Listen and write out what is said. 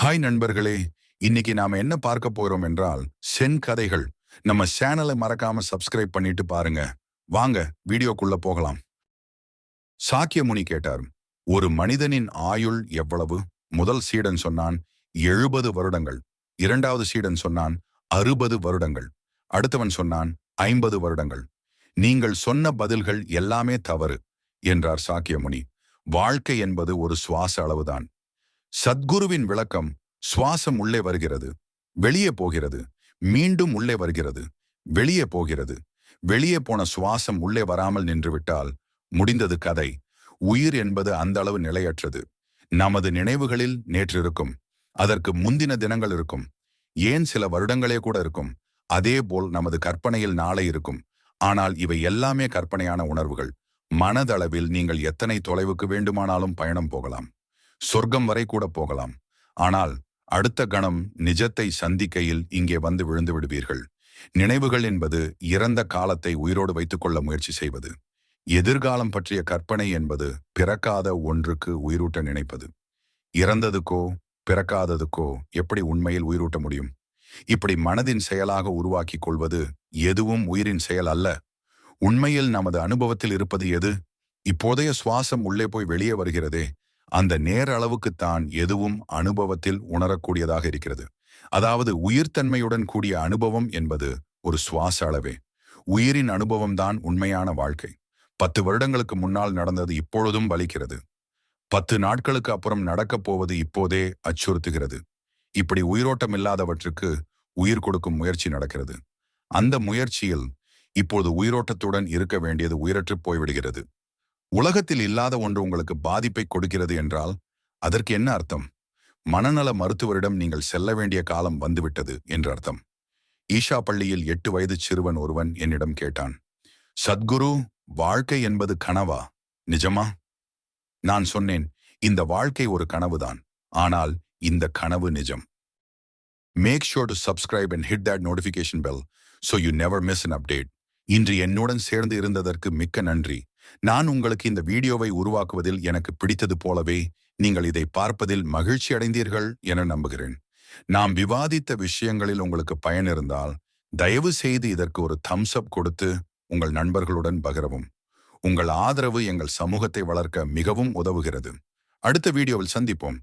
Hi நண்பர்களே, இன்னைக்கு நாம என்ன பார்க்க போறோம் என்றால் சென் கதைகள். நம்ம சேனலை மறக்காம சப்ஸ்கிரைப் பண்ணிட்டு பாருங்க. வாங்க வீடியோக்குள்ள போகலாம். சாக்கியமுனி கேட்டார், ஒரு மனிதனின் ஆயுள் எவ்வளவு? முதல் சீடன் சொன்னான் 70 வருடங்கள். இரண்டாவது சீடன் சொன்னான் 60 வருடங்கள். அடுத்தவன் சொன்னான் 50 வருடங்கள். நீங்கள் சொன்ன பதில்கள் எல்லாமே தவறு என்றார் சாக்கியமுனி. வாழ்க்கை என்பது ஒரு சுவாச அளவுதான். சத்குருவின் விளக்கம், சுவாசம் உள்ளே வருகிறது, வெளியே போகிறது, மீண்டும் உள்ளே வருகிறது, வெளியே போகிறது. வெளியே போன சுவாசம் உள்ளே வராமல் நின்றுவிட்டால் முடிந்தது கதை. உயிர் என்பது அந்த அளவு நிலையற்றது. நமது நினைவுகளில் நேற்று இருக்கும், அதற்கு முந்தின தினங்கள் இருக்கும், ஏன் சில வருடங்களே கூட இருக்கும். அதே போல் நமது கற்பனையில் நாளை இருக்கும். ஆனால் இவை எல்லாமே கற்பனையான உணர்வுகள். மனதளவில் நீங்கள் எத்தனை தொலைவுக்கு வேண்டுமானாலும் பயணம் போகலாம், சொர்க்கம் வரை கூட போகலாம். ஆனால் அடுத்த கணம் நிஜத்தை சந்திக்கையில் இங்கே வந்து விழுந்து விடுவீர்கள். நினைவுகள் என்பது இறந்த காலத்தை உயிரோடு வைத்துக்கொள்ள முயற்சி செய்வது. எதிர்காலம் பற்றிய கற்பனை என்பது பிறக்காத ஒன்றுக்கு உயிரூட்ட நினைப்பது. இறந்ததுக்கோ பிறக்காததுக்கோ எப்படி உண்மையில் உயிரூட்ட முடியும்? இப்படி மனதின் செயலாக உருவாக்கிக் கொள்வது எதுவும் உயிரின் செயல் அல்ல. உண்மையில் நமது அனுபவத்தில் இருப்பது எது? இப்போதைய சுவாசம் உள்ளே போய் வெளியே வருகிறதே, அந்த நேர அளவுக்குத்தான் எதுவும் அனுபவத்தில் உணரக்கூடியதாக இருக்கிறது. அதாவது உயிர்த்தன்மையுடன் கூடிய அனுபவம் என்பது ஒரு சுவாச அளவே. உயிரின் அனுபவம்தான் உண்மையான வாழ்க்கை. 10 வருடங்களுக்கு முன்னால் நடந்தது இப்பொழுதும் வலிக்கிறது. 10 நாட்களுக்கு அப்புறம் நடக்கப் போவது இப்போதே அச்சுறுத்துகிறது. இப்படி உயிரோட்டம் இல்லாதவற்றுக்கு உயிர் கொடுக்கும் முயற்சி நடக்கிறது. அந்த முயற்சியில் இப்போது உயிரோட்டத்துடன் இருக்க வேண்டியது உயிரற்று போய்விடுகிறது. உலகத்தில் இல்லாத ஒன்று உங்களுக்கு பாதிப்பை கொடுக்கிறது என்றால் அதற்கு என்ன அர்த்தம்? மனநல மருத்துவரிடம் நீங்கள் செல்ல வேண்டிய காலம் வந்துவிட்டது என்று அர்த்தம். ஈஷா பள்ளியில் 8 வயது சிறுவன் ஒருவன் என்னிடம் கேட்டான், சத்குரு, வாழ்க்கை என்பது கனவா, நிஜமா? நான் சொன்னேன், இந்த வாழ்க்கை ஒரு கனவுதான், ஆனால் இந்த கனவு நிஜம். Make sure to subscribe and hit that notification bell so you never miss an update. இன்று என்னுடன் சேர்ந்து இருந்ததற்கு மிக்க நன்றி. நான் உங்களுக்கு இந்த வீடியோவை உருவாக்குவதில் எனக்கு பிடித்தது போலவே நீங்கள் இதை பார்ப்பதில் மகிழ்ச்சி அடைந்தீர்கள் என நம்புகிறேன். நாம் விவாதித்த விஷயங்களில் உங்களுக்கு பயன் இருந்தால் தயவு செய்து இதற்கு ஒரு தம்ஸ் அப் கொடுத்து உங்கள் நண்பர்களுடன் பகிரவும். உங்கள் ஆதரவு எங்கள் சமூகத்தை வளர்க்க மிகவும் உதவுகிறது. அடுத்த வீடியோவில் சந்திப்போம்.